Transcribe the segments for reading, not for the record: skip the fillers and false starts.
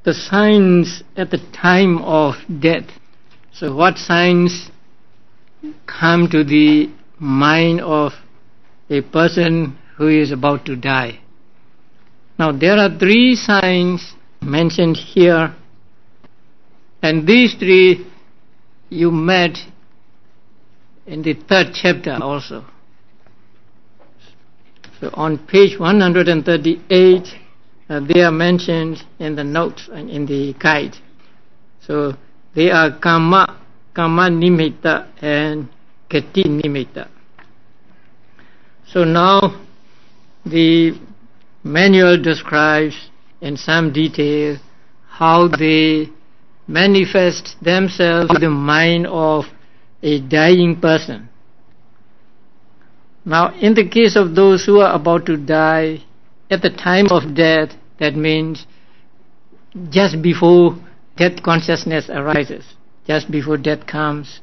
the signs at the time of death. So what signs come to the mind of a person who is about to die? Now there are 3 signs mentioned here, and these 3 you met in the 3rd chapter also. So on page 138 they are mentioned in the notes and in the guide. So they are Kama Nimitta and Gati Nimitta. So now the manual describes in some detail how they manifest themselves to the mind of a dying person. Now in the case of those who are about to die, at the time of death, that means just before death consciousness arises, just before death comes,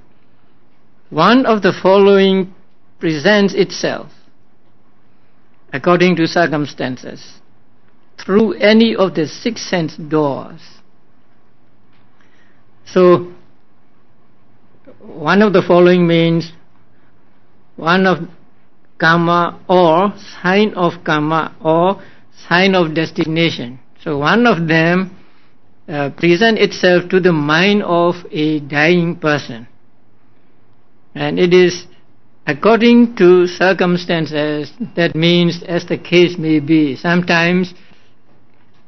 one of the following presents itself according to circumstances through any of the 6 sense doors. So one of the following means one of karma or sign of karma or sign of destination. So one of them presents itself to the mind of a dying person, and it is according to circumstances. That means as the case may be. Sometimes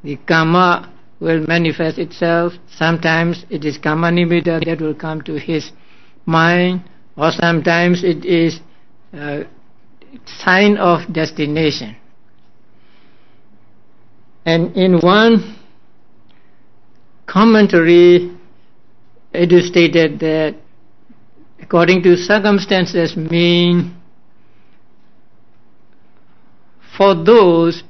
the karma will manifest itself, sometimes it is karma nimitta that will come to his mind, or sometimes it is sign of destination. And in one commentary it is stated that according to circumstances mean for those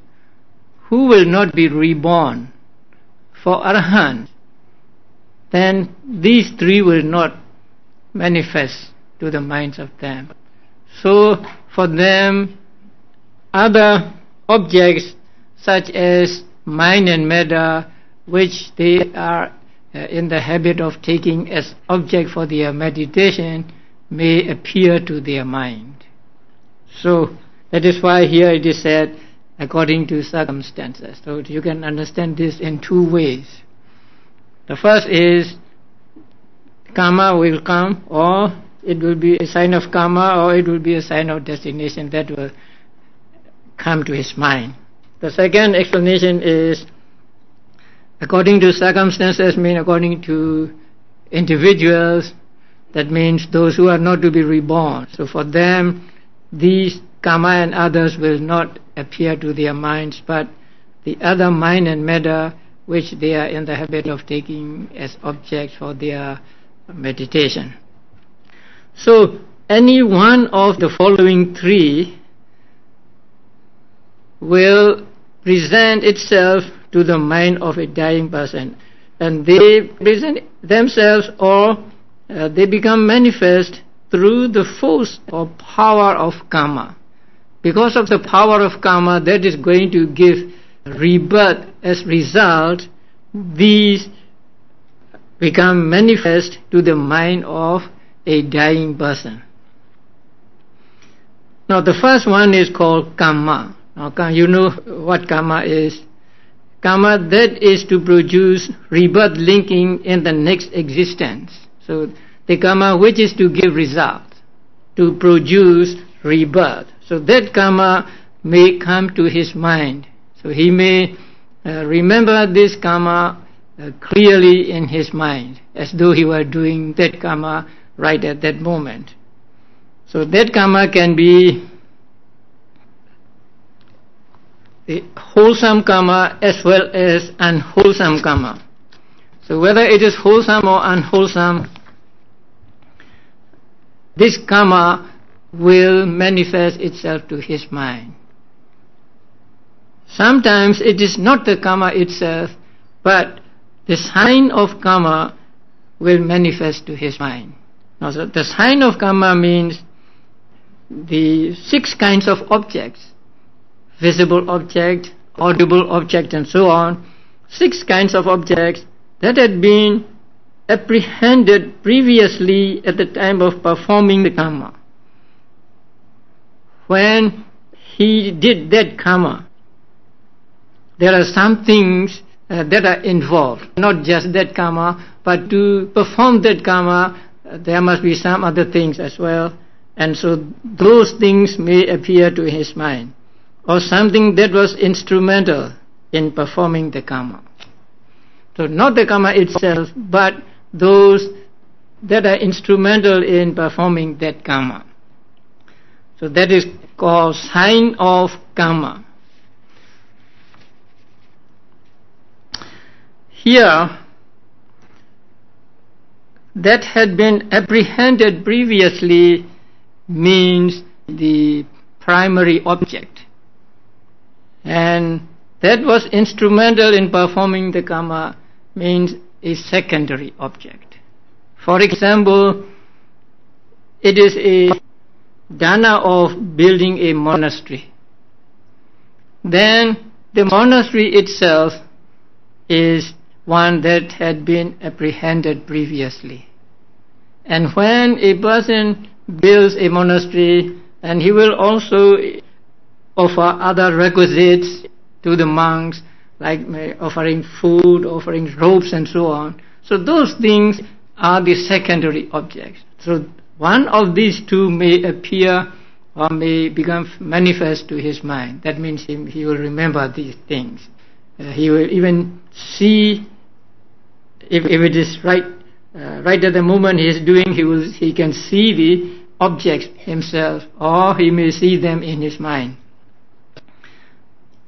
who will not be reborn, for arahants, then these 3 will not manifest to the minds of them. So for them, other objects such as mind and matter, which they are in the habit of taking as object for their meditation, may appear to their mind. So that is why here it is said according to circumstances. So you can understand this in 2 ways. The first is karma will come, or it will be a sign of karma, or it will be a sign of destination that will come to his mind. The second explanation is according to circumstances, mean according to individuals. That means those who are not to be reborn. So for them, these karma and others will not appear to their minds, but the other mind and matter which they are in the habit of taking as objects for their meditation. So any one of the following 3 will present itself to the mind of a dying person, and they present themselves or they become manifest through the force or power of karma. Because of the power of karma that is going to give rebirth as result, these become manifest to the mind of a dying person. Now the first one is called karma. Now you know what karma is. Karma, that is to produce rebirth linking in the next existence. So the karma which is to give result, to produce rebirth. So that karma may come to his mind. So he may remember this karma clearly in his mind, as though he were doing that karma right at that moment. So that karma can be the wholesome karma as well as unwholesome karma. So whether it is wholesome or unwholesome, this karma will manifest itself to his mind. Sometimes it is not the karma itself, but the sign of karma will manifest to his mind. Now, so the sign of karma means the 6 kinds of objects: visible object, audible object, and so on, 6 kinds of objects that had been apprehended previously at the time of performing the karma. When he did that karma, there are some things that are involved, not just that karma, but to perform that karma, there must be some other things as well, and so those things may appear to his mind, or something that was instrumental in performing the karma. So not the karma itself, but those that are instrumental in performing that karma. So that is called sign of karma. Here, that had been apprehended previously means the primary object, and that was instrumental in performing the karma means a secondary object. For example, it is a dana of building a monastery. Then the monastery itself is one that had been apprehended previously. And when a person builds a monastery, and he will also offer other requisites to the monks, like offering food, offering robes and so on. So those things are the secondary objects. So one of these two may appear or may become manifest to his mind. That means he will remember these things. He will even see if it is right at the moment he is doing, he can see the objects himself, or he may see them in his mind.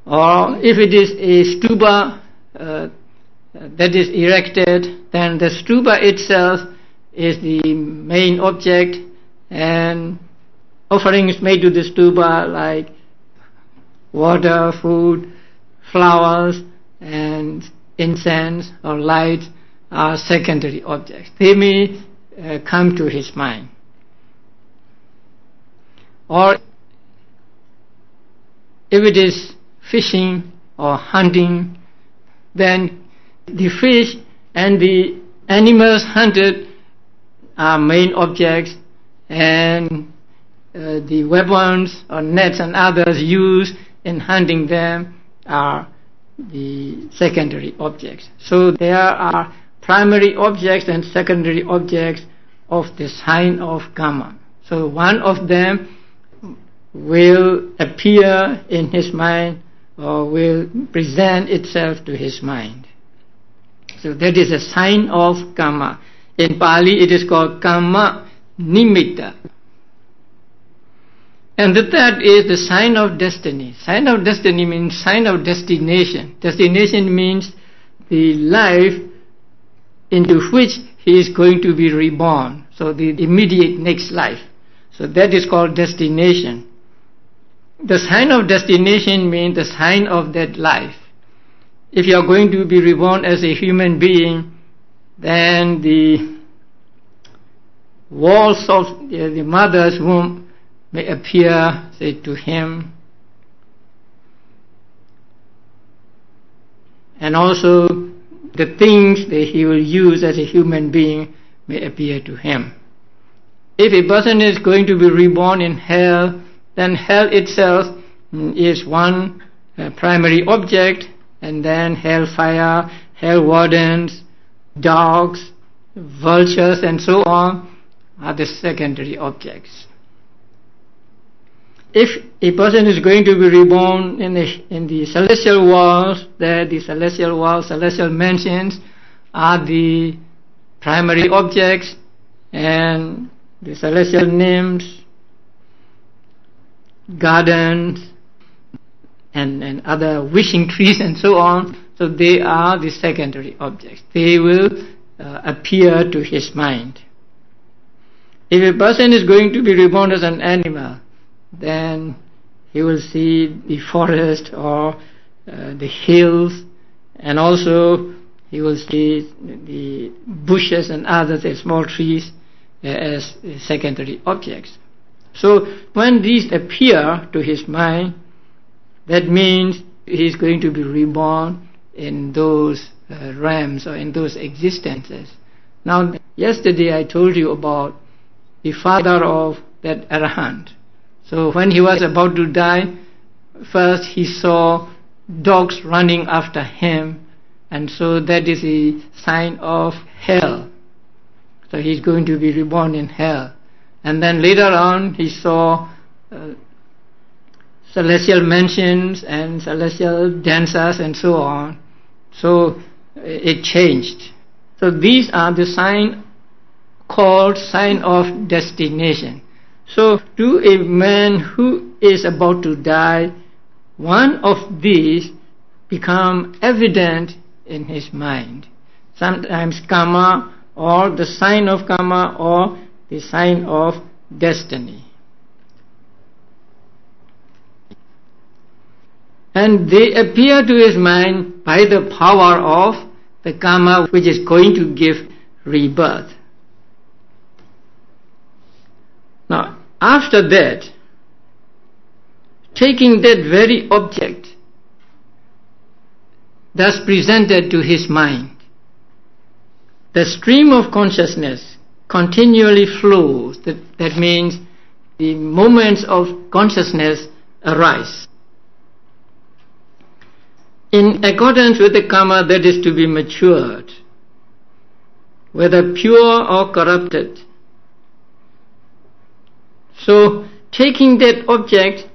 Or if it is a stupa that is erected, then the stupa itself is the main object, and offerings made to the stupa like water, food, flowers, and incense or light are secondary objects. They may come to his mind. Or if it is fishing or hunting, then the fish and the animals hunted are main objects, and the weapons or nets and others used in hunting them are the secondary objects. So there are primary objects and secondary objects of the sign of karma. So one of them will appear in his mind or will present itself to his mind. So that is a sign of karma. In Pali it is called karma nimitta. And the third is the sign of destiny. Sign of destiny means sign of destination. Destination means the life into which he is going to be reborn. So the immediate next life. So that is called destination. The sign of destination means the sign of that life. If you are going to be reborn as a human being, then the walls of the mother's womb may appear, say, to him. And also the things that he will use as a human being may appear to him. If a person is going to be reborn in hell, then hell itself is one primary object, and then hellfire, hell wardens, dogs, vultures and so on are the secondary objects. If a person is going to be reborn in the celestial worlds, then the celestial worlds, celestial mansions are the primary objects, and the celestial nymphs, gardens, and other wishing trees and so on, so they are the secondary objects. They will appear to his mind. If a person is going to be reborn as an animal, then he will see the forest or the hills, and also he will see the bushes and others, small trees, as secondary objects. So when these appear to his mind, that means he is going to be reborn in those realms or in those existences. Now, yesterday I told you about the father of that Arahant. So when he was about to die, first he saw dogs running after him, and so that is a sign of hell. So he's going to be reborn in hell. And then later on he saw celestial mansions and celestial dancers and so on. So it changed. So these are the sign called sign of destination. So to a man who is about to die, one of these become evident in his mind. Sometimes karma, or the sign of karma, or the sign of destiny. And they appear to his mind by the power of the karma which is going to give rebirth. Now, after that, taking that very object thus presented to his mind, the stream of consciousness continually flows. That means the moments of consciousness arise in accordance with the karma that is to be matured, whether pure or corrupted. So, taking that object,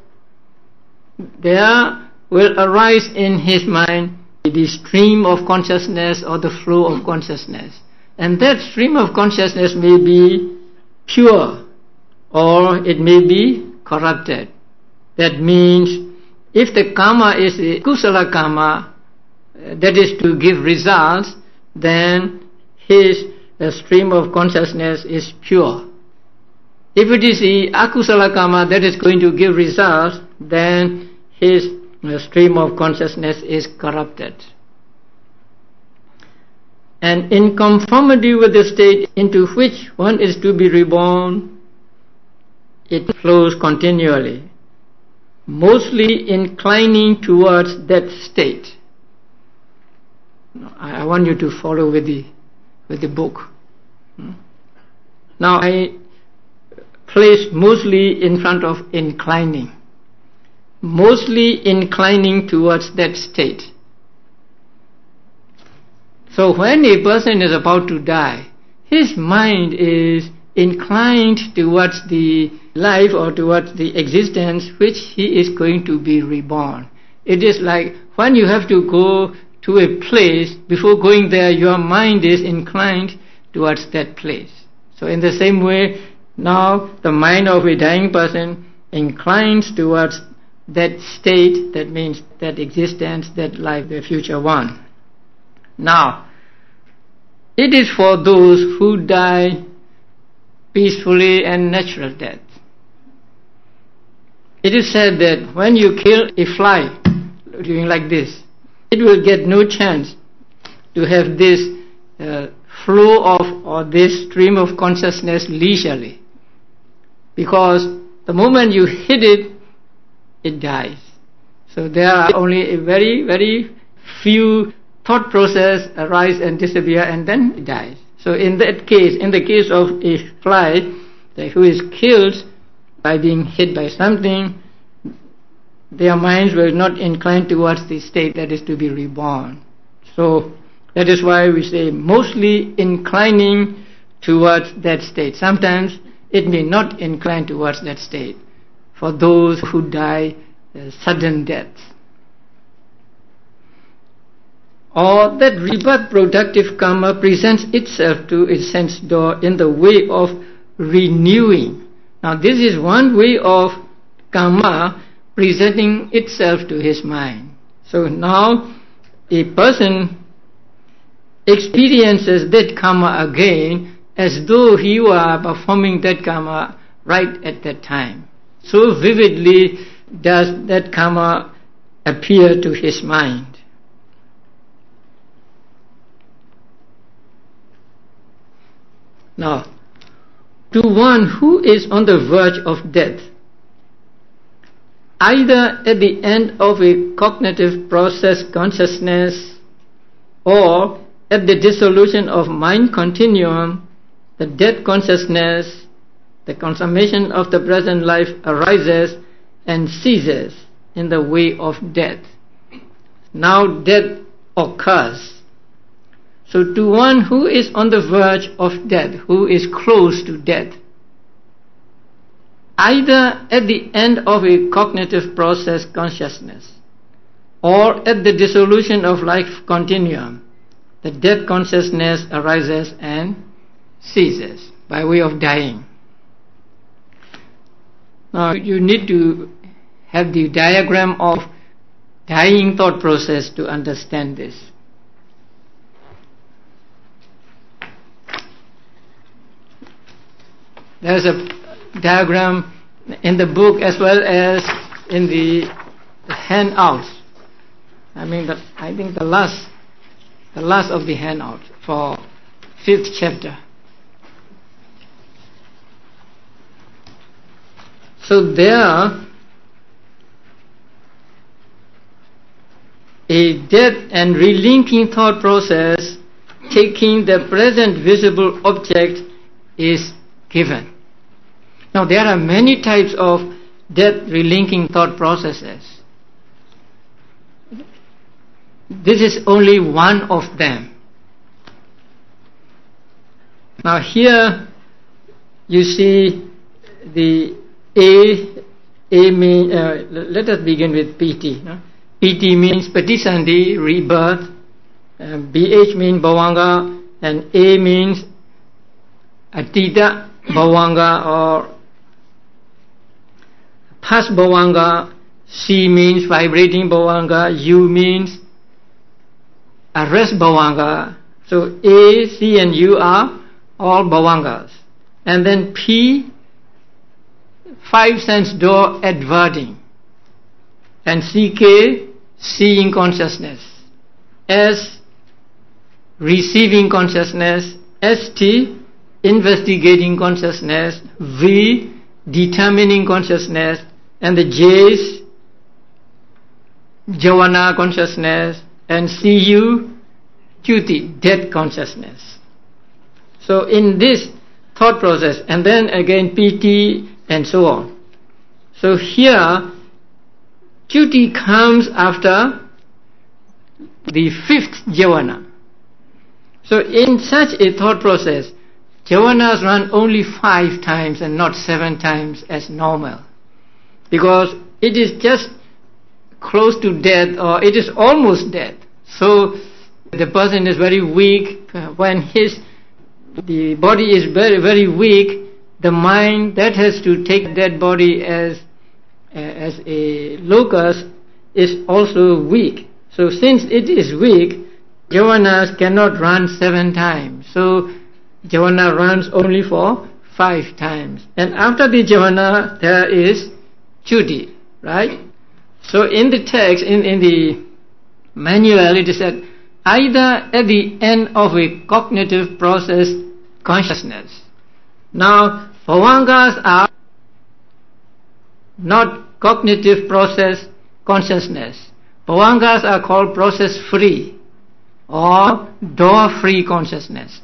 there will arise in his mind the stream of consciousness or the flow of consciousness. And that stream of consciousness may be pure or it may be corrupted. That means if the karma is a kusala karma, that is to give results, then the stream of consciousness is pure. If it is the akusala karma that is going to give results, then his stream of consciousness is corrupted. And in conformity with the state into which one is to be reborn, it flows continually, mostly inclining towards that state. I want you to follow with the book. Now I place mostly in front of inclining. Mostly inclining towards that state. So when a person is about to die, his mind is inclined towards the life or towards the existence which he is going to be reborn. It is like when you have to go to a place, before going there your mind is inclined towards that place. So in the same way, now the mind of a dying person inclines towards that state, that means that existence, that life, the future one. Now, it is for those who die peacefully and natural death. It is said that when you kill a fly doing like this, it will get no chance to have this flow of or this stream of consciousness leisurely, because the moment you hit it, it dies. So there are only a very, very few thought process arise and disappear and then it dies. So in that case, in the case of a fly who is killed by being hit by something, their minds will not incline towards the state that is to be reborn. So that is why we say mostly inclining towards that state. Sometimes it may not incline towards that state for those who die sudden death. Or that rebirth productive karma presents itself to its sense door in the way of renewing. Now this is one way of karma presenting itself to his mind. So now a person experiences that karma again as though he were performing that karma right at that time. So vividly does that karma appear to his mind. Now, to one who is on the verge of death, either at the end of a cognitive process consciousness or at the dissolution of mind continuum, the death consciousness, the consummation of the present life arises and ceases in the way of death. Now death occurs. So to one who is on the verge of death, who is close to death, either at the end of a cognitive process consciousness or at the dissolution of life continuum, the death consciousness arises and ceases by way of dying. Now you need to have the diagram of dying thought process to understand this. There's a diagram in the book as well as in the handouts. I think the last of the handout for 5th chapter. So there, a death and relinking thought process taking the present visible object is given. Now there are many types of death relinking thought processes. This is only one of them. Now here you see the A mean, let us begin with PT. No? PT means Patisandhi, rebirth. BH means Bhavanga, and A means Atita Bhavanga or past Bhavanga. C means vibrating Bhavanga. U means arrest Bhavanga. So A, C and U are all Bhavangas. And then P, 5 sense door adverting, and CK, seeing consciousness, S, receiving consciousness, ST, investigating consciousness, V, determining consciousness, and the J's, Javana consciousness, and CU, Chuti, death consciousness. So in this thought process, and then again PT, and so on. So here, Chuti comes after the 5th Javana. So in such a thought process, Javanas run only 5 times and not 7 times as normal, because it is just close to death or it is almost death. So the person is very weak. When the body is very, very weak, the mind that has to take that body as a locus is also weak. So since it is weak, Javanas cannot run 7 times. So Javana runs only for 5 times. And after the Javana, there is Chuti, right? So in the text, in the manual, it is said, either at the end of a cognitive process consciousness. Now, Bhavangas are not cognitive process consciousness. Bhavangas are called process-free or door-free consciousness.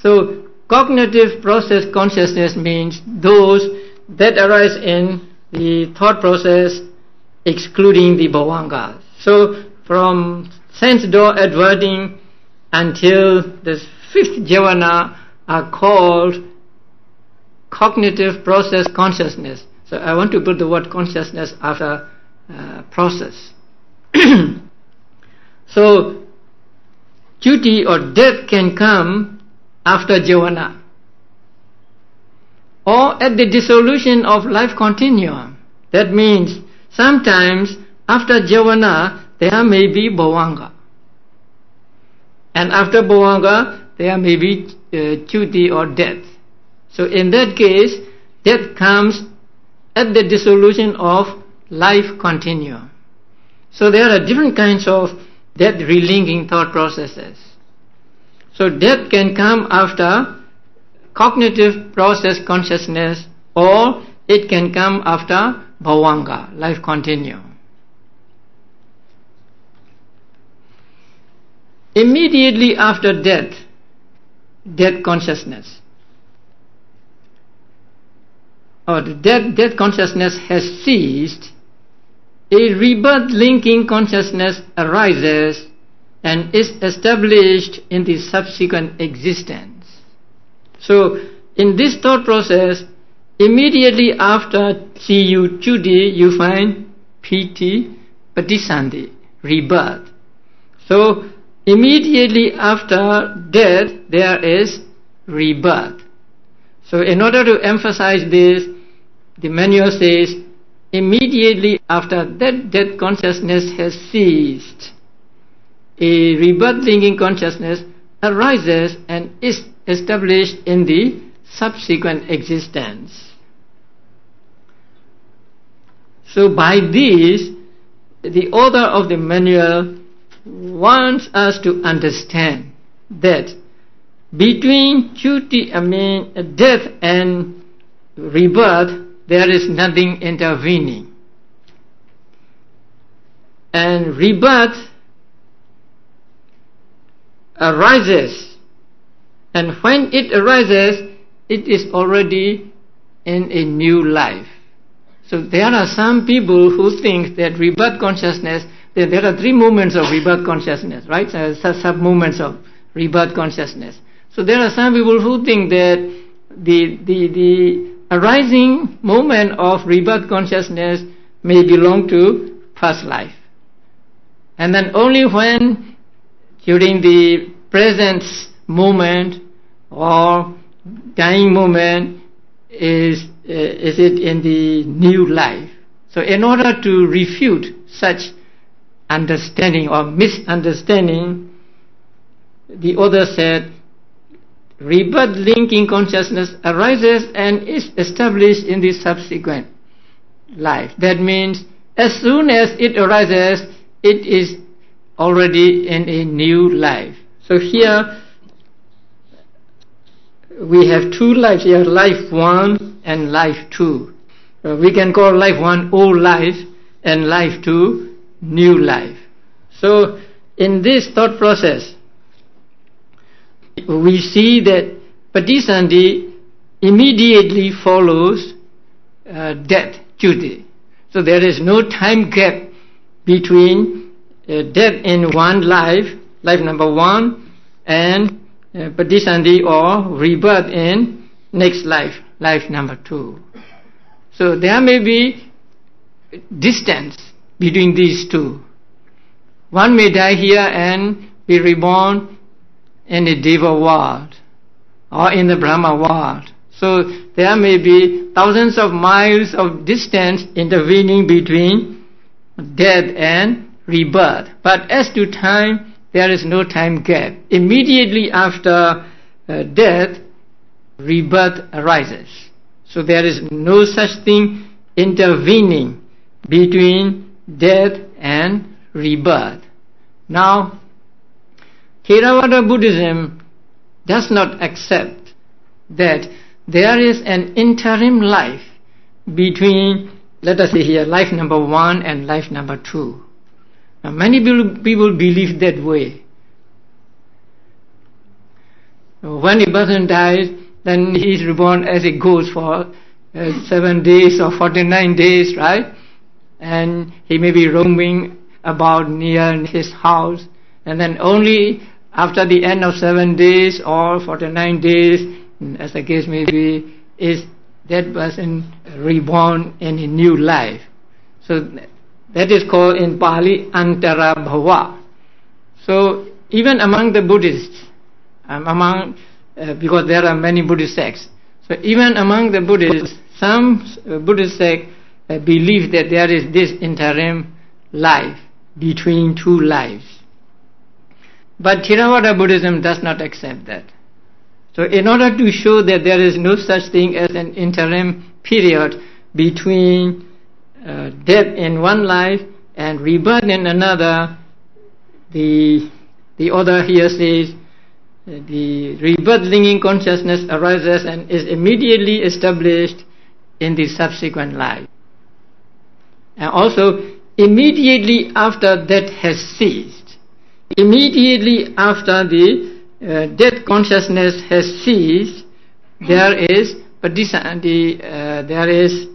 So, cognitive process consciousness means those that arise in the thought process excluding the Bhavangas. So, from sense door adverting until the 5th Javana are called cognitive process consciousness. So I want to put the word consciousness after process. So Chuti or death can come after Javana or at the dissolution of life continuum. That means sometimes after Javana there may be Bhavanga, and after Bhavanga there may be Chuti or death. So in that case, death comes at the dissolution of life continuum. So there are different kinds of death relinking thought processes. So death can come after cognitive process consciousness, or it can come after Bhavanga, life continuum. immediately after death, death consciousness, or the death consciousness has ceased, a rebirth linking consciousness arises and is established in the subsequent existence. So, in this thought process, immediately after CU Chuti, you find PT Patisandhi, rebirth. So, immediately after death, there is rebirth. So, in order to emphasize this, the manual says, immediately after that death consciousness has ceased, a rebirth linking consciousness arises and is established in the subsequent existence. So by this, the author of the manual wants us to understand that between death and rebirth, there is nothing intervening. And rebirth arises, and when it arises, it is already in a new life. So there are some people who think that rebirth consciousness, there are three movements of rebirth consciousness, right? Sub-movements of rebirth consciousness. So there are some people who think that the arising moment of rebirth consciousness may belong to past life. And then only when during the present moment or dying moment is it in the new life. So in order to refute such understanding or misunderstanding, the author said, rebirth linking consciousness arises and is established in the subsequent life. That means as soon as it arises, it is already in a new life. So here we have two lives here, life 1 and life 2. We can call life 1 old life and life 2 new life. So in this thought process, we see that Patisandhi immediately follows death, Chuti. So there is no time gap between death in one life, life number 1, and Patisandhi or rebirth in next life, life number 2. So there may be distance between these two. One may die here and be reborn in the Deva world or in the Brahma world. So there may be thousands of miles of distance intervening between death and rebirth. But as to time, there is no time gap. Immediately after death, rebirth arises. So there is no such thing intervening between death and rebirth. Now, Theravada Buddhism does not accept that there is an interim life between, let us say here, life number 1 and life number 2. Now, many people believe that way. When a person dies, then he is reborn as a ghost for 7 days or 49 days, right? And he may be roaming about near his house, and then only after the end of 7 days or 49 days, as the case may be, is that person reborn in a new life. So that is called in Pali Antara Bhava. So even among the Buddhists, because there are many Buddhist sects, so even among the Buddhists, some Buddhist sects believe that there is this interim life between two lives. But Theravada Buddhism does not accept that. So in order to show that there is no such thing as an interim period between death in one life and rebirth in another, the author here says, the rebirth linking consciousness arises and is immediately established in the subsequent life. And also, immediately after that has ceased, immediately after the death consciousness has ceased, there is there is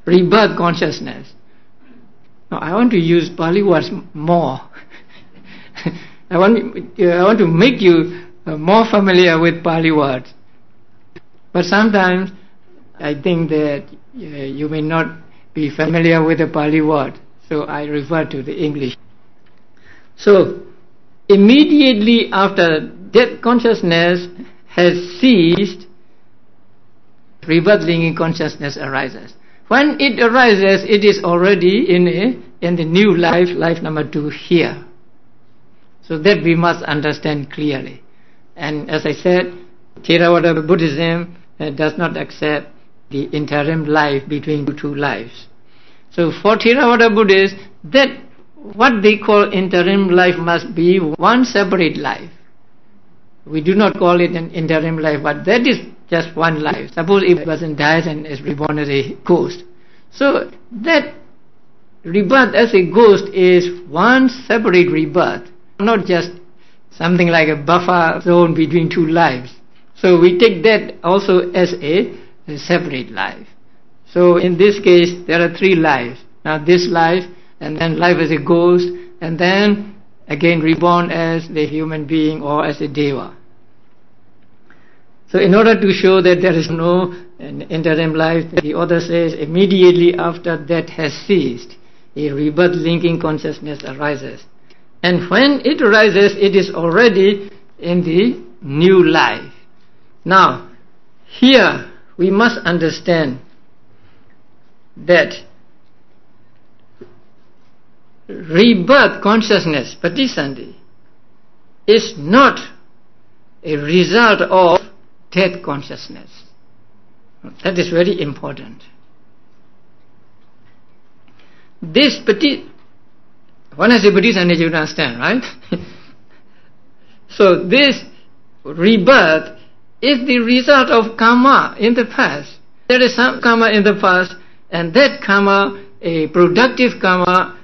rebirth consciousness. Now, I want to use Pali words more. I want to make you more familiar with Pali words. But sometimes I think that you may not be familiar with the Pali word, so I refer to the English. So, immediately after death consciousness has ceased, rebirth linking consciousness arises. When it arises, it is already in the new life, life number 2 here. So that we must understand clearly. And as I said, Theravada Buddhism does not accept the interim life between 2 lives. So for Theravada Buddhists, that what they call interim life must be one separate life. We do not call it an interim life, but that is just one life. Suppose if a person dies and is reborn as a ghost. So that rebirth as a ghost is one separate rebirth, not just something like a buffer zone between 2 lives. So we take that also as a separate life. So in this case, there are 3 lives. Now this life, and then life as a ghost, and then again reborn as the human being or as a deva. So in order to show that there is no interim life, the author says immediately after that has ceased, a rebirth linking consciousness arises. And when it arises, it is already in the new life. Now, here we must understand that rebirth consciousness, patisandhi, is not a result of death consciousness. That is very important. This when I say patisandhi, you understand, right? So this rebirth is the result of karma in the past. There is some karma in the past, and that karma, a productive karma,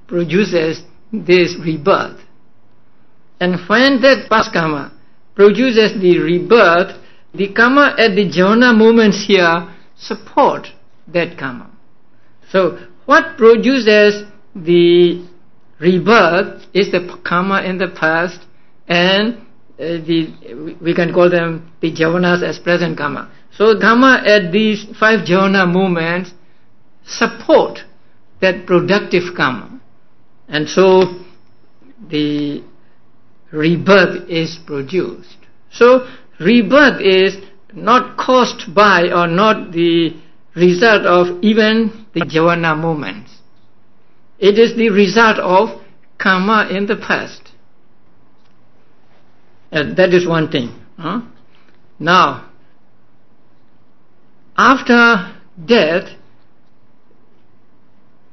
produces this rebirth. And when that past karma produces the rebirth, the karma at the jhana moments here support that karma. So what produces the rebirth is the karma in the past, and we can call them the jhanas as present karma. So karma at these 5 jhana moments support that productive karma. And so the rebirth is produced. So rebirth is not caused by or not the result of even the jhana moments. It is the result of karma in the past. That is one thing. Now, after death,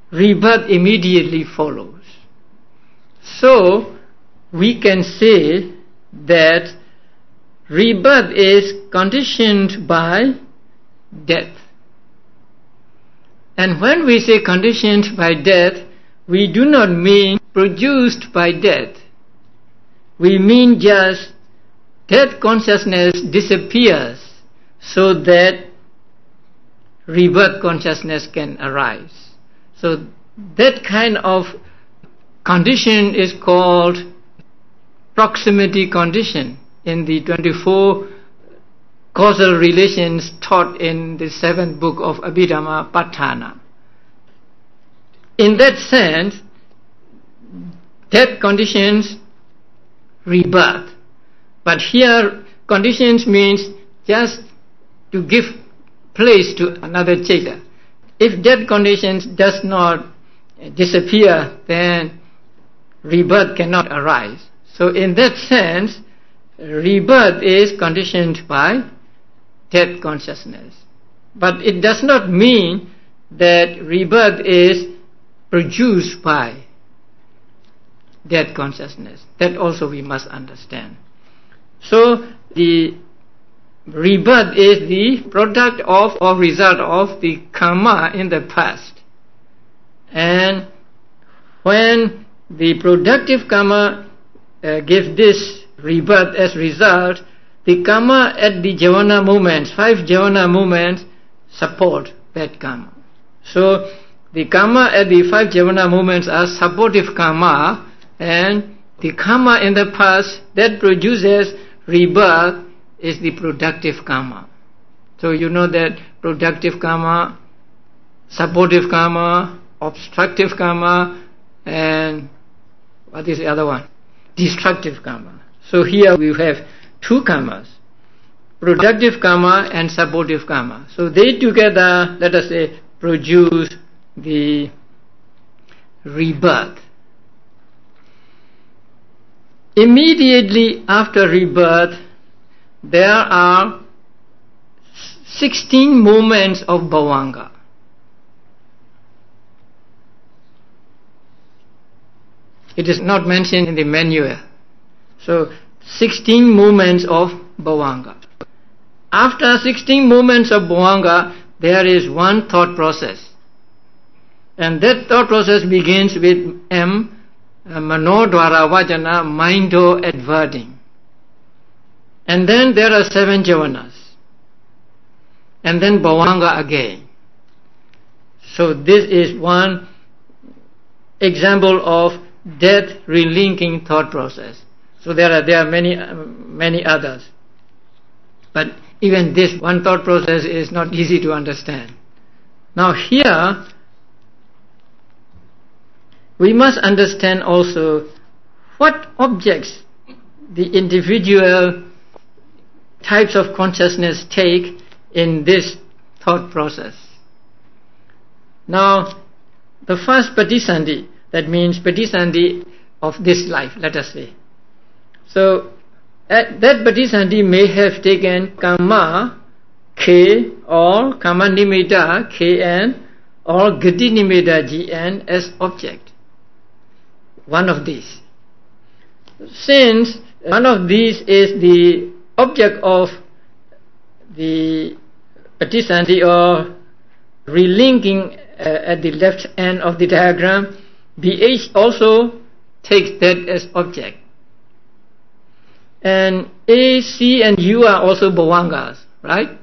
rebirth immediately follows. So, we can say that rebirth is conditioned by death. And when we say conditioned by death, we do not mean produced by death. We mean just death consciousness disappears so that rebirth consciousness can arise. So that kind of condition is called proximity condition in the 24 causal relations taught in the 7th book of Abhidhammattha. In that sense, death conditions rebirth. But here, conditions means just to give place to another chaita. If death conditions does not disappear, then rebirth cannot arise. So in that sense, rebirth is conditioned by death consciousness. But it does not mean that rebirth is produced by death consciousness. That also we must understand. So the rebirth is the product of or result of the karma in the past. And when the productive karma gives this rebirth as result, the karma at the jhana movements, 5 jhana movements, support that karma. So the karma at the 5 jhana movements are supportive karma, and the karma in the past that produces rebirth is the productive karma. So you know that productive karma, supportive karma, obstructive karma, and what is the other one? Destructive karma. So here we have 2 karmas, productive karma and supportive karma. So they together, let us say, produce the rebirth. Immediately after rebirth, there are 16 moments of bhavanga. It is not mentioned in the manual. So 16 moments of bhavanga. After 16 moments of bhavanga, there is one thought process. And that thought process begins with M, Manodvara Vajana, mind or adverting. And then there are 7 jhanas. And then bhavanga again. So this is one example of death relinking thought process. So there are many others. But even this one thought process is not easy to understand. Now here, we must understand also what objects the individual types of consciousness take in this thought process. Now, the first patisandhi, that means patisandhi of this life, let us say. So, that patisandhi may have taken karma, K, or karma nimitta, Kn, or gati nimitta, Gn, as object. One of these. Since one of these is the object of the patisandhi or relinking at the left end of the diagram, BH also takes that as object. And A, C and U are also bhavangas, right?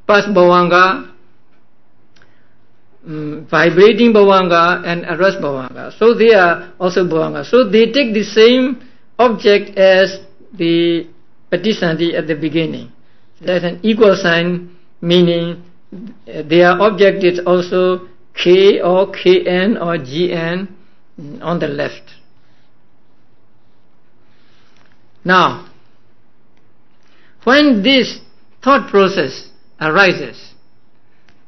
Pas bhavanga, vibrating bhavanga and arrest bhavanga. So they are also bhavanga. So they take the same object as the patisandhi at the beginning. There's an equal sign, meaning their object is also K or Kn or Gn on the left. Now, when this thought process arises,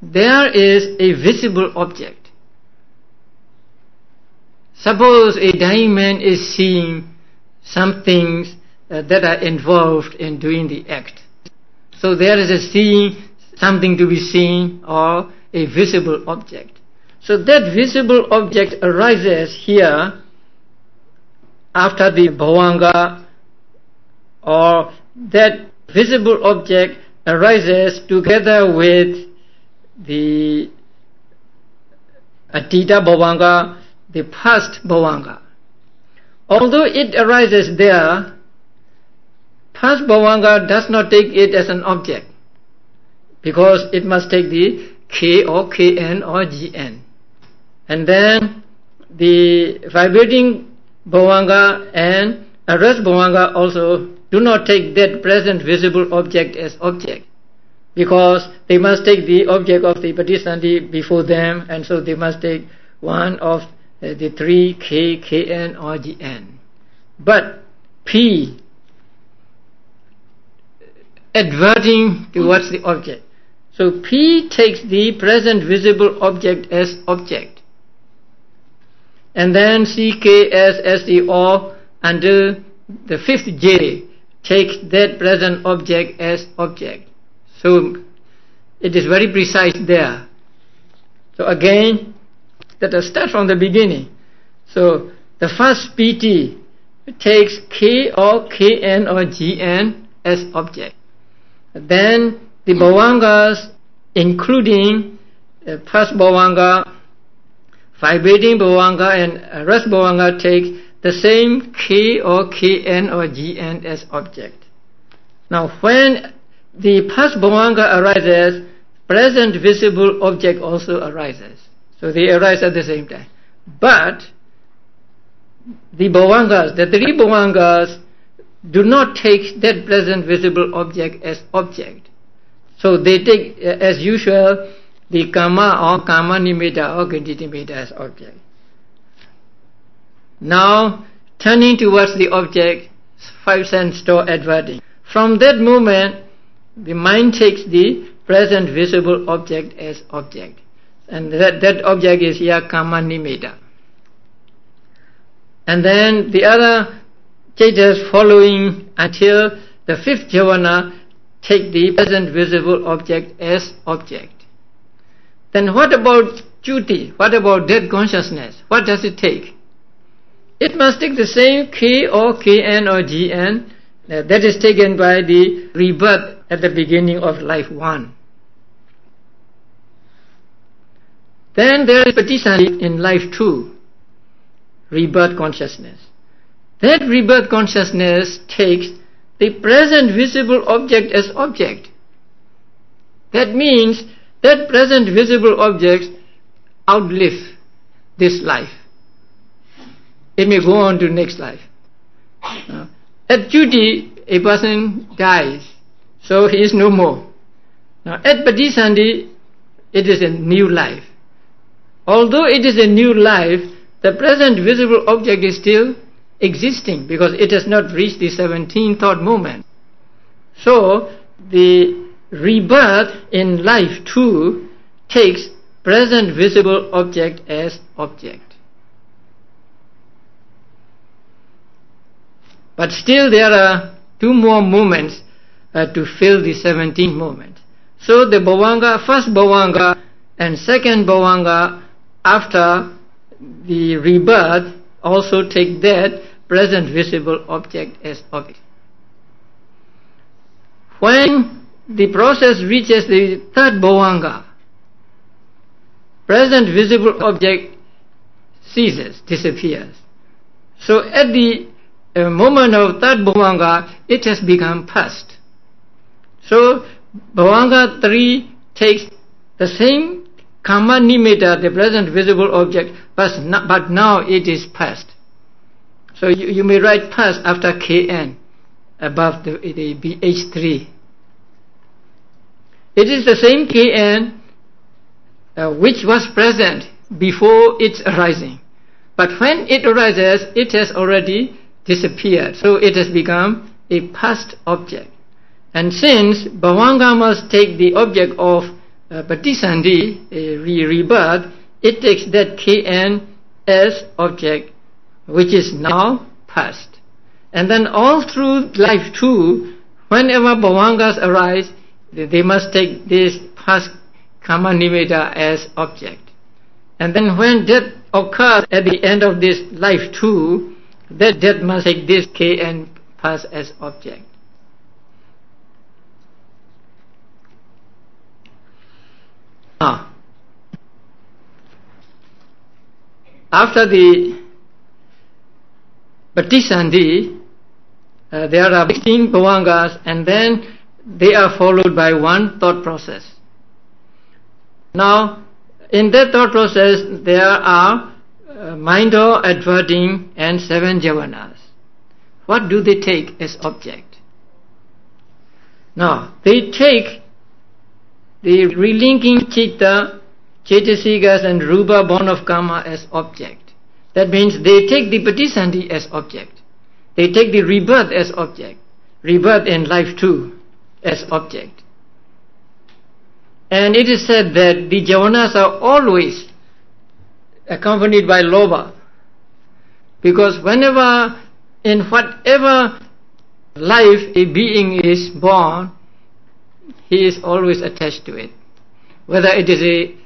there is a visible object. Suppose a dying man is seeing some things that are involved in doing the act. So there is a seeing, something to be seen, or a visible object. So that visible object arises here after the bhavanga, or that visible object arises together with the Atita bhavanga, the past bhavanga. Although it arises there, past bhavanga does not take it as an object, because it must take the K or Kn or Gn. And then the vibrating bhavanga and arrest bhavanga also do not take that present visible object as object, because they must take the object of the patisandhi before them, and so they must take one of the 3 K, Kn or Gn. But P, adverting towards the object. So P takes the present visible object as object. And then CK as the O until the 5th J takes that present object as object. So it is very precise there. So again, let us start from the beginning. So the first PT takes K or Kn or Gn as object. Then the bhavangas, including past bhavanga, vibrating bhavanga and rest bhavanga take the same K or Kn or Gn as object. Now when the past bhavanga arises, present visible object also arises. So they arise at the same time. But the bhavangas, the three bhavangas, do not take that present visible object as object. So they take, as usual, the karma or karma nimitta or gati nimitta as object. Now, turning towards the object, five sense door adverting. From that moment, the mind takes the present visible object as object. And that object is here karma nimitta. And then the other stages following until the fifth jhana take the present visible object as object. Then what about Chuti? What about dead consciousness? What does it take? It must take the same K or Kn or Gn that is taken by the rebirth at the beginning of life one. Then there is Patisani in life two, rebirth consciousness. That rebirth consciousness takes the present visible object as object. That means that present visible objects outlive this life. It may go on to next life. At Chuti, a person dies, so he is no more. Now at Patisandi, it is a new life. Although it is a new life, the present visible object is still existing because it has not reached the 17th thought moment. So the rebirth in life two takes present visible object as object. But still there are two more moments to fill the 17th moment. So the bhavanga, first bhavanga and second bhavanga after the rebirth also take that present visible object as object. When the process reaches the third bhavanga, present visible object ceases, disappears. So at the moment of third bhavanga, it has become past. So bhavanga 3 takes the same karma nimitta, the present visible object, but now it is past. So you may write past after Kn above the H3. It is the same Kn which was present before its arising. But when it arises, it has already disappeared. So it has become a past object. And since bhavanga must take the object of Patisandi, a rebirth, it takes that Kn as object, which is now past. And then all through life two, whenever bhavangas arise, they must take this past karma nimitta as object. And then when death occurs at the end of this life two, that death must take this Kn past as object. After the Patisandi, there are 16 bhavangas, and then they are followed by one thought process. Now, in that thought process, there are mind or adverting and 7 jhavanas. What do they take as object? Now, they take the relinking chitta, cetasikas and rupa born of karma as object. That means they take the Patisandi as object. They take the rebirth as object. Rebirth in life two as object. And it is said that the jhavanas are always accompanied by lobha. Because whenever, in whatever life a being is born, he is always attached to it. Whether it is a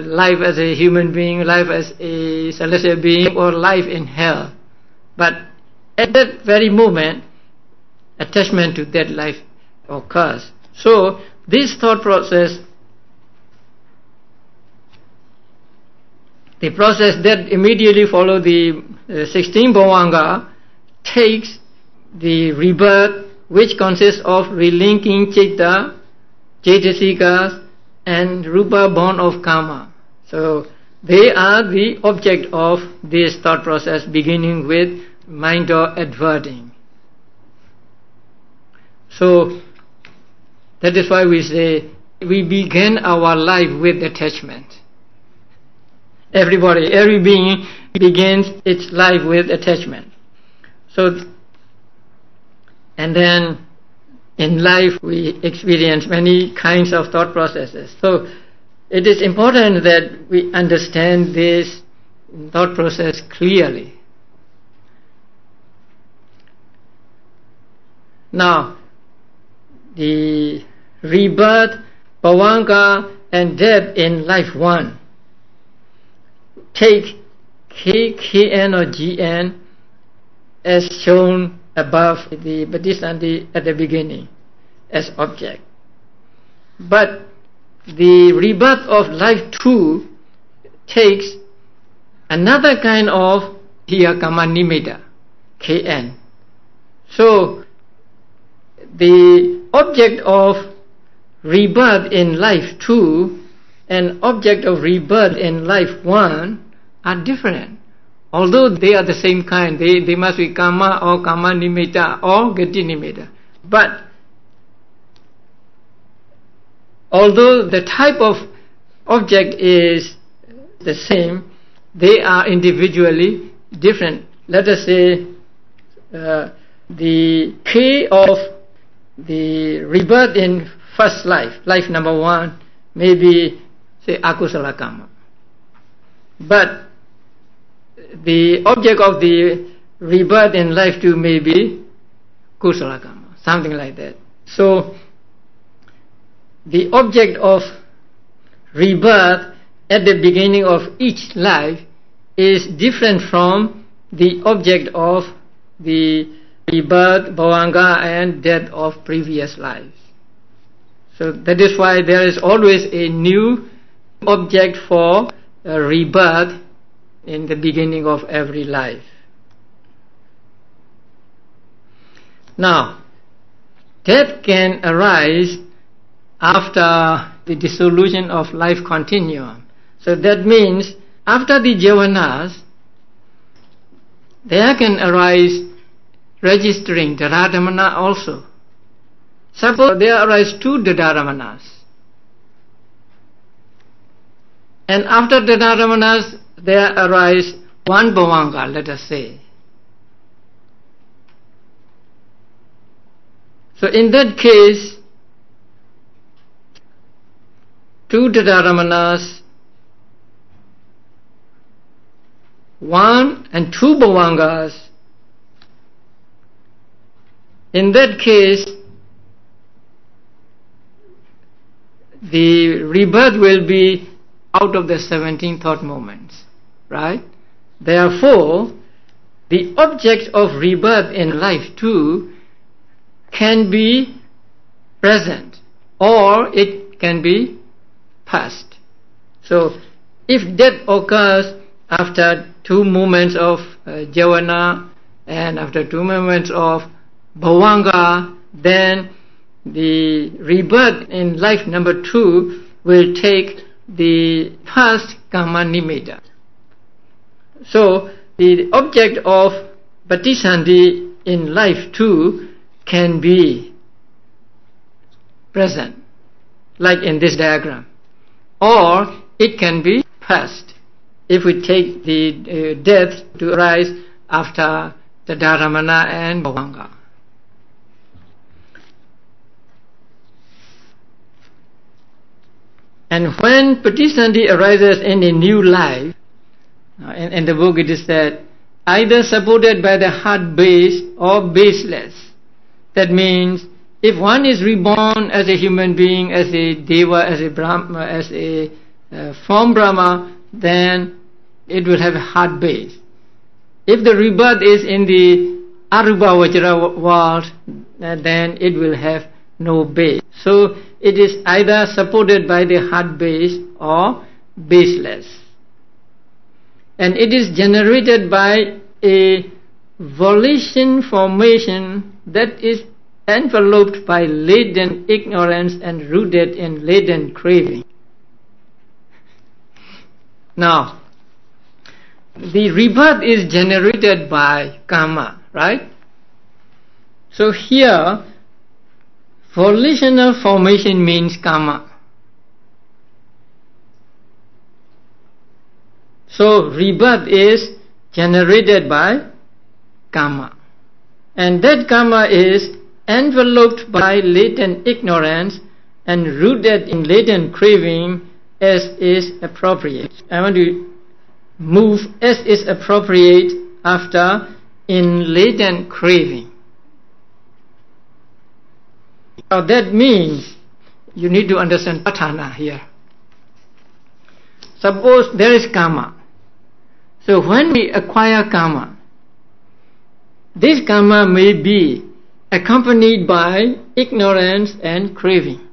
life as a human being, life as a celestial being, or life in hell. But at that very moment, attachment to that life occurs. So this thought process, the process that immediately follow the 16 bhavanga takes the rebirth, which consists of relinking citta, cetasikas, and rupa born of karma. So they are the object of this thought process, beginning with mind or adverting. So that is why we say we begin our life with attachment. Every being begins its life with attachment. So, and then in life we experience many kinds of thought processes. So it is important that we understand this thought process clearly. Now, the rebirth, bhavanga, and death in life one. Take K, Kn or Gn as shown above the Patisandhi at the beginning as object. But the rebirth of life two takes another kind of Hiyakama Nimitta, Kn. So the object of rebirth in life two and object of rebirth in life one are different. Although they are the same kind, they must be karma or karma nimitta or gati nimitta. But although the type of object is the same, they are individually different. Let us say the K of the rebirth in first life, life number one, may be, say, akusala karma. But the object of the rebirth in life two may be kusala karma, something like that. So the object of rebirth at the beginning of each life is different from the object of the rebirth, bhavanga, and death of previous lives. So that is why there is always a new object for rebirth in the beginning of every life. Now, death can arise after the dissolution of life continuum. So that means after the jhavanas, there can arise registering Dharamana also. Suppose there arise two Dharamana, and after Dharamana there arise one bhavanga, let us say. So in that case, two Dharamana, one and two bhavangas. In that case, the rebirth will be out of the 17 thought moments, right? Therefore, the object of rebirth in life too can be present or it can be past. So, if death occurs after 2 moments of jhana and after 2 moments of bhavanga, then the rebirth in life number 2 will take the past karma nimitta. So the object of patisandhi in life 2 can be present, like in this diagram, or it can be past if we take the death to arise after the dharamana and bhavanga. And when patisandhi arises in a new life, in the book it is said, either supported by the heart base or baseless. That means if one is reborn as a human being, as a deva, as a brahma, as a form brahma, then it will have a heart base. If the rebirth is in the arupa vajra world, then it will have no base. So it is either supported by the heart base or baseless. and it is generated by a volition formation that is enveloped by latent ignorance and rooted in latent craving. Now, the rebirth is generated by karma, right? So here, volitional formation means karma. So rebirth is generated by karma. And that karma is enveloped by latent ignorance and rooted in latent craving as is appropriate. I want to move as is appropriate after in latent craving. Now that means you need to understand patthana here. Suppose there is karma. So when we acquire karma, this karma may be accompanied by ignorance and craving.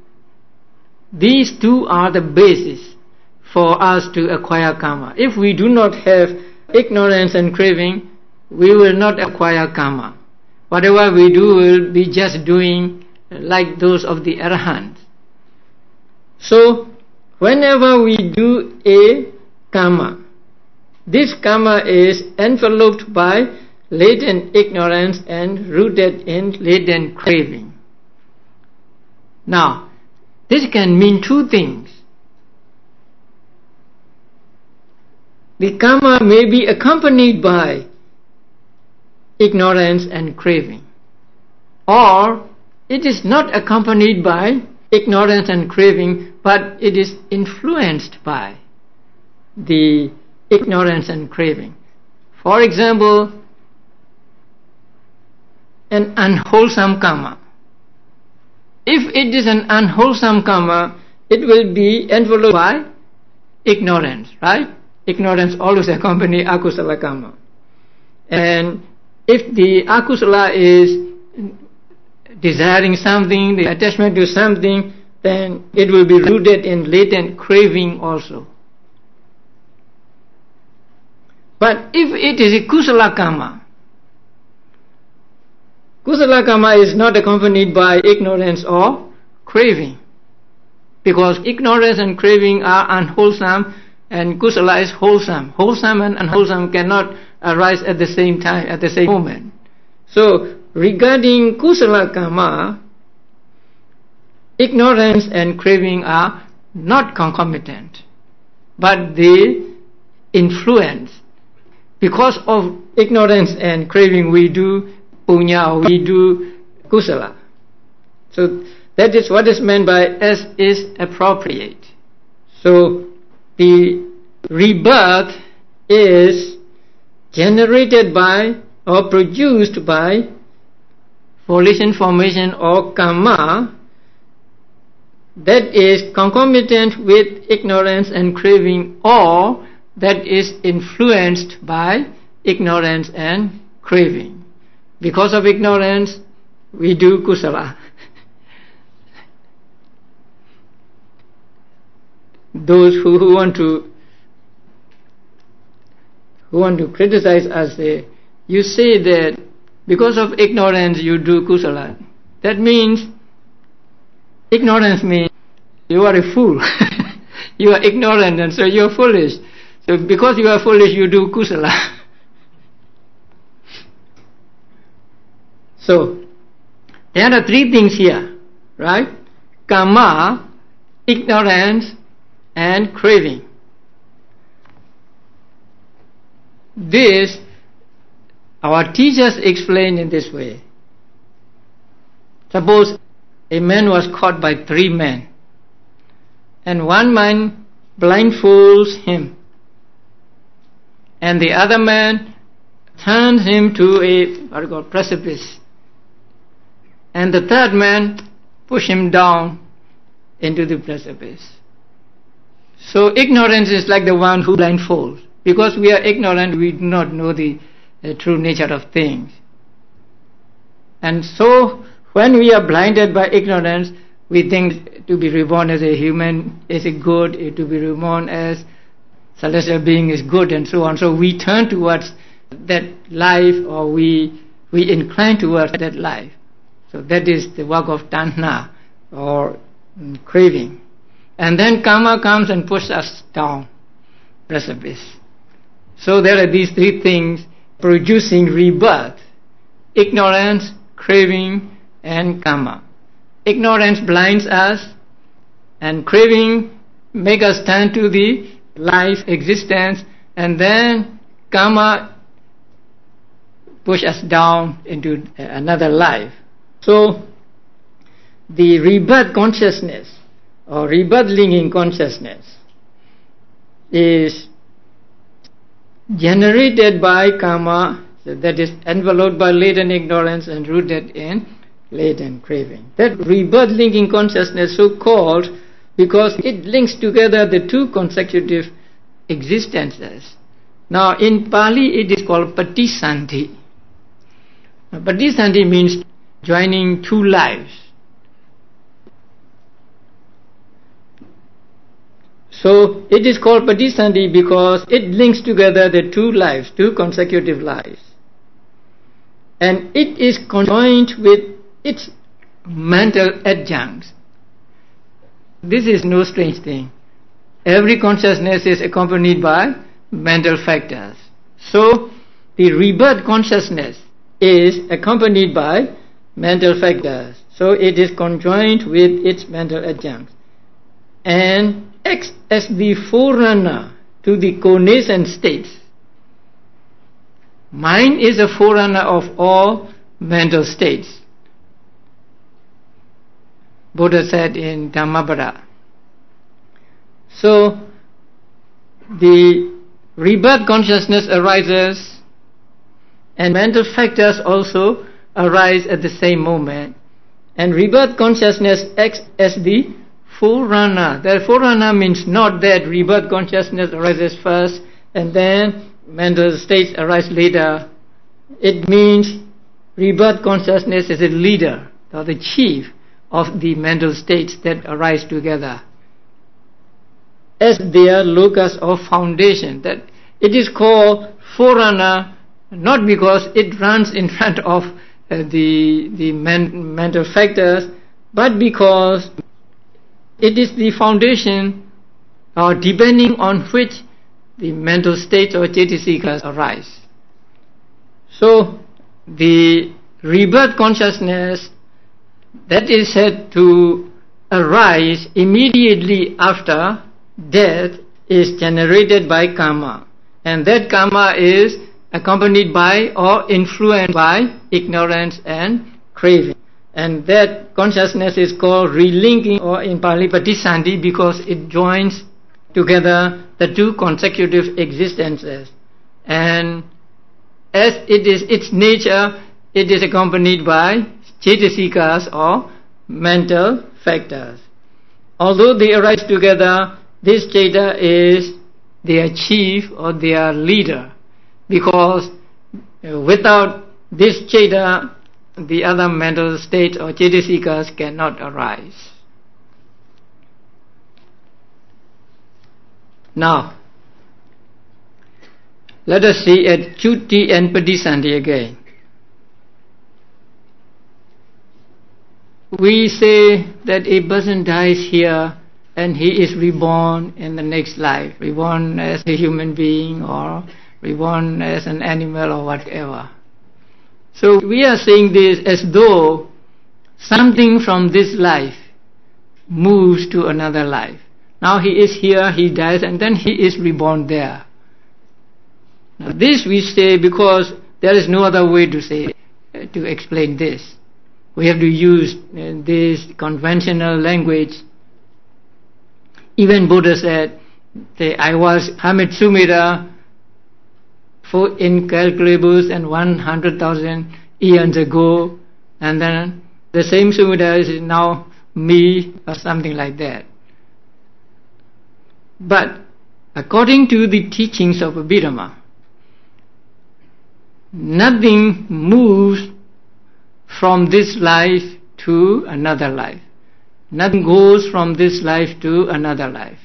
These two are the basis for us to acquire karma. If we do not have ignorance and craving, we will not acquire karma. Whatever we do will be just doing like those of the arahants. So, whenever we do a karma, this karma is enveloped by latent ignorance and rooted in latent craving. Now, this can mean two things. The karma may be accompanied by ignorance and craving, or it is not accompanied by ignorance and craving, but it is influenced by the ignorance and craving. For example, an unwholesome karma. If it is an unwholesome karma, it will be enveloped by ignorance, right? Ignorance always accompanies akusala karma. And if the akusala is desiring something, the attachment to something, then it will be rooted in latent craving also. But if it is a kusala karma, kusala karma is not accompanied by ignorance or craving, because ignorance and craving are unwholesome and kusala is wholesome. Wholesome and unwholesome cannot arise at the same time, at the same moment. So, regarding kusala karma, ignorance and craving are not concomitant, but they influence. Because of ignorance and craving, we do punya, or we do kusala. So that is what is meant by as is appropriate. So the rebirth is generated by or produced by volition formation or karma that is concomitant with ignorance and craving, or that is influenced by ignorance and craving. Because of ignorance, we do kusala. Those who want to criticize us, you say that because of ignorance you do kusala. That means, ignorance means you are a fool. You are ignorant and so you are foolish. So because you are foolish, you do kusala. So, there are three things here, right? Karma, ignorance, and craving. This, our teachers explain in this way. Suppose a man was caught by three men, and one man blindfolds him, and the other man turns him to a precipice, and the third man pushes him down into the precipice. So ignorance is like the one who blindfolds. Because we are ignorant, we do not know the true nature of things. And so when we are blinded by ignorance, we think to be reborn as a human is a good, to be reborn as celestial being is good and so on. So we turn towards that life, or we incline towards that life. So that is the work of tanha, or craving. And then karma comes and pushes us down precipice. So there are these three things producing rebirth: ignorance, craving, and karma. Ignorance blinds us, and craving make us turn to the life existence, and then karma push us down into another life. So the rebirth consciousness, or rebirth linking consciousness, is generated by karma, so that is enveloped by latent ignorance and rooted in latent craving. That rebirth linking consciousness, so called because it links together the two consecutive existences. Now in Pali it is called patisandhi. Patisandhi means joining two lives. So it is called patisandhi because it links together the two lives, two consecutive lives. And it is conjoined with its mental adjuncts. This is no strange thing. Every consciousness is accompanied by mental factors. So the rebirth consciousness is accompanied by mental factors. So it is conjoined with its mental adjuncts and acts as the forerunner to the connascent states. Mind is a forerunner of all mental states. Buddha said in Dhammapada. So the rebirth consciousness arises, and mental factors also arise at the same moment, and rebirth consciousness acts as the forerunner. The forerunner means not that rebirth consciousness arises first and then mental states arise later. It means rebirth consciousness is a leader, or the chief of the mental states that arise together as their locus of foundation. That it is called forerunner not because it runs in front of the mental factors, but because it is the foundation, or depending on which the mental states or cetasikas arise. So the rebirth consciousness that is said to arise immediately after death is generated by karma, and that karma is accompanied by or influenced by ignorance and craving, and that consciousness is called relinking, or in Pali patisandhi, because it joins together the two consecutive existences, and as it is its nature, it is accompanied by cetasikas or mental factors. Although they arise together, this ceta is their chief or their leader, because without this ceta, the other mental states or cetasikas cannot arise. Now, let us see at Chutti and Patisandhi again. We say that a person dies here and he is reborn in the next life, reborn as a human being or reborn as an animal or whatever. So we are saying this as though something from this life moves to another life. Now he is here, he dies, and then he is reborn there. Now this we say because there is no other way to say, to explain this. We have to use this conventional language. Even Buddha said that I was Hermit Sumira for incalculables and 100,000 eons ago, and then the same Sumira is now me, or something like that. But according to the teachings of Abhidhamma, nothing moves from this life to another life. Nothing goes from this life to another life.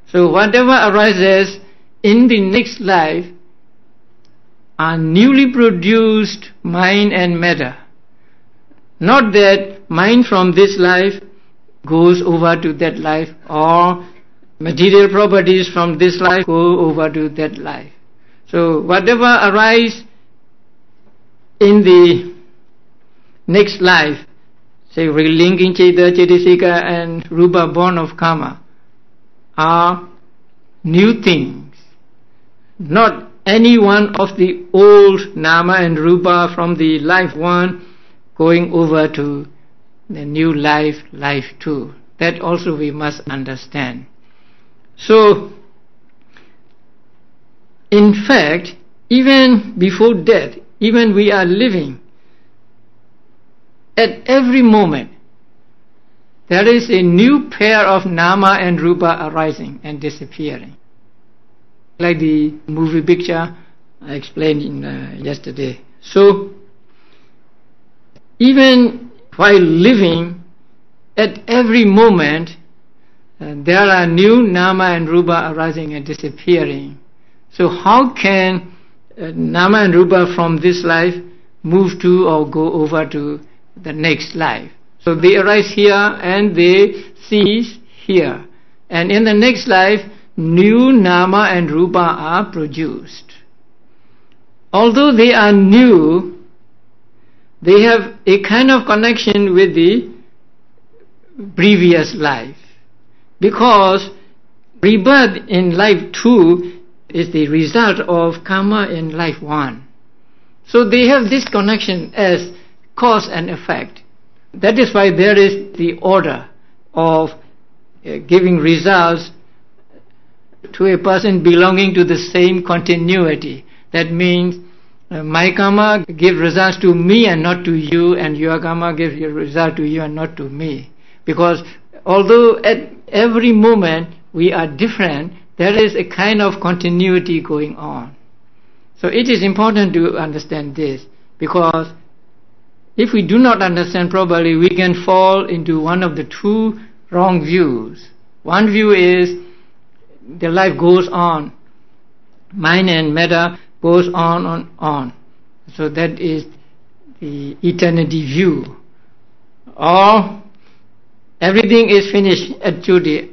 So whatever arises in the next life are newly produced mind and matter. Not that mind from this life goes over to that life, or material properties from this life go over to that life. So whatever arises in the next life, say relinking Cheta, Chetasika and Rupa born of karma, are new things, not any one of the old Nama and Rupa from the life one going over to the new life, life two. That also we must understand. So, in fact, even before death, even we are living, at every moment, there is a new pair of Nama and Rupa arising and disappearing. Like the movie picture I explained yesterday. So, even while living, at every moment, there are new Nama and Rupa arising and disappearing. So how can Nama and Rupa from this life move to or go over to the next life? So they arise here and they cease here. And in the next life, new Nama and Rupa are produced. Although they are new, they have a kind of connection with the previous life. Because rebirth in life 2 is the result of karma in life 1. So they have this connection as cause and effect. That is why there is the order of giving results to a person belonging to the same continuity. That means my karma gives results to me and not to you, and your karma gives a result to you and not to me. Because although at every moment we are different, there is a kind of continuity going on. So it is important to understand this, because if we do not understand properly, we can fall into one of the two wrong views. One view is the life goes on, mind and matter goes on. So that is the eternity view. Or everything is finished at duty,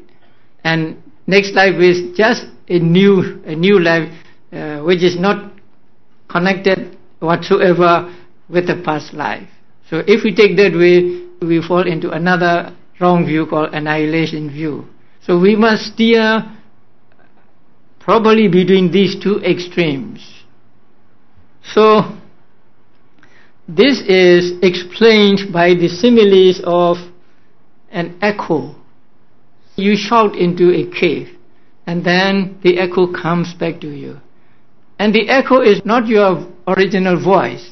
and next life is just a new life which is not connected whatsoever with the past life. So if we take that way, we fall into another wrong view called annihilation view. So we must steer properly between these two extremes. So this is explained by the similes of an echo. You shout into a cave, and then the echo comes back to you. And the echo is not your original voice.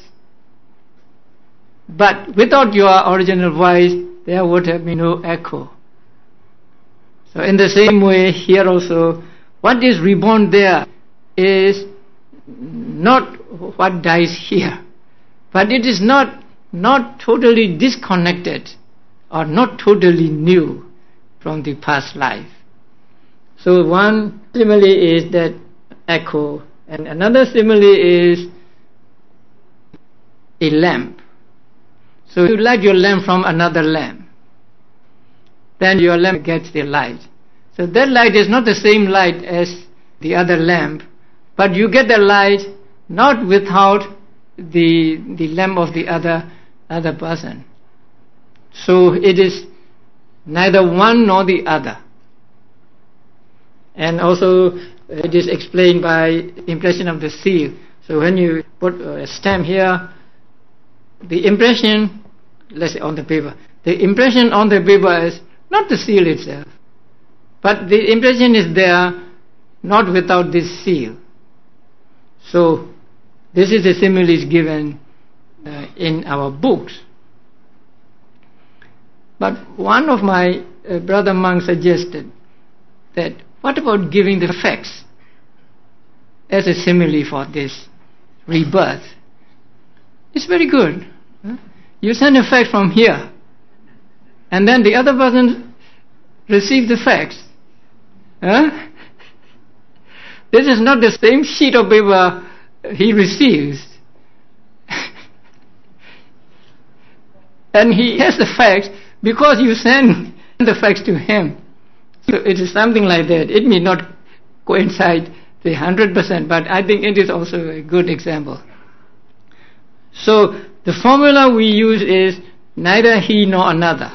But without your original voice, there would have been no echo. So in the same way, here also, what is reborn there is not what dies here. But it is not totally disconnected or not totally new from the past life. So one simile is that echo, and another simile is a lamp. So you light your lamp from another lamp, then your lamp gets the light. So that light is not the same light as the other lamp, but you get the light not without the lamp of the other person. So it is neither one nor the other. And also it is explained by impression of the seal. So when you put a stamp here, the impression, let's say on the paper, the impression on the paper is not the seal itself, but the impression is there not without this seal. So this is the simile given in our books. But one of my brother monks suggested that what about giving the facts as a simile for this rebirth? It's very good. You send a fact from here, and then the other person receives the facts. this is not the same sheet of paper he receives. And he has the facts because you send the facts to him. So it is something like that. It may not coincide the 100%, but I think it is also a good example. So the formula we use is neither he nor another.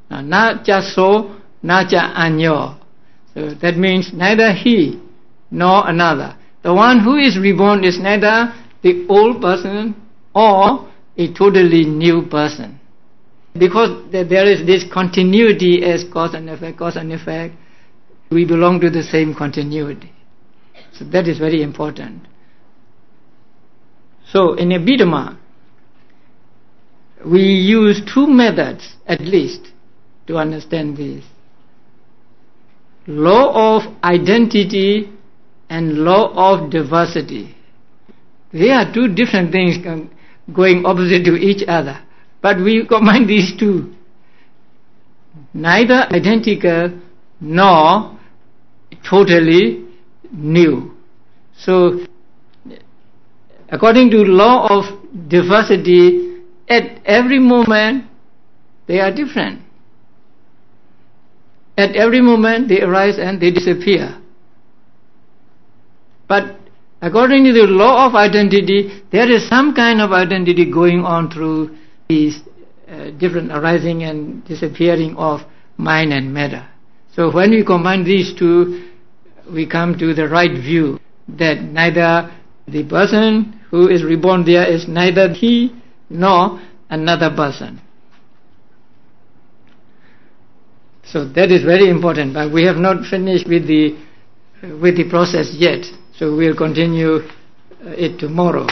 Now, na cha so, na cha anyo. So that means neither he nor another. The one who is reborn is neither the old person or a totally new person. Because there is this continuity as cause and effect, we belong to the same continuity. So that is very important. So in Abhidhamma, we use two methods at least to understand this. Law of identity and law of diversity. They are two different things going opposite to each other. But we combine these two. Neither identical nor totally new. So, according to law of diversity, at every moment they are different. At every moment they arise and they disappear. But according to the law of identity, there is some kind of identity going on through these different arising and disappearing of mind and matter. So when we combine these two, we come to the right view that neither the person who is reborn there is neither he nor another person. So that is very important, but we have not finished with the process yet. So we'll continue it tomorrow.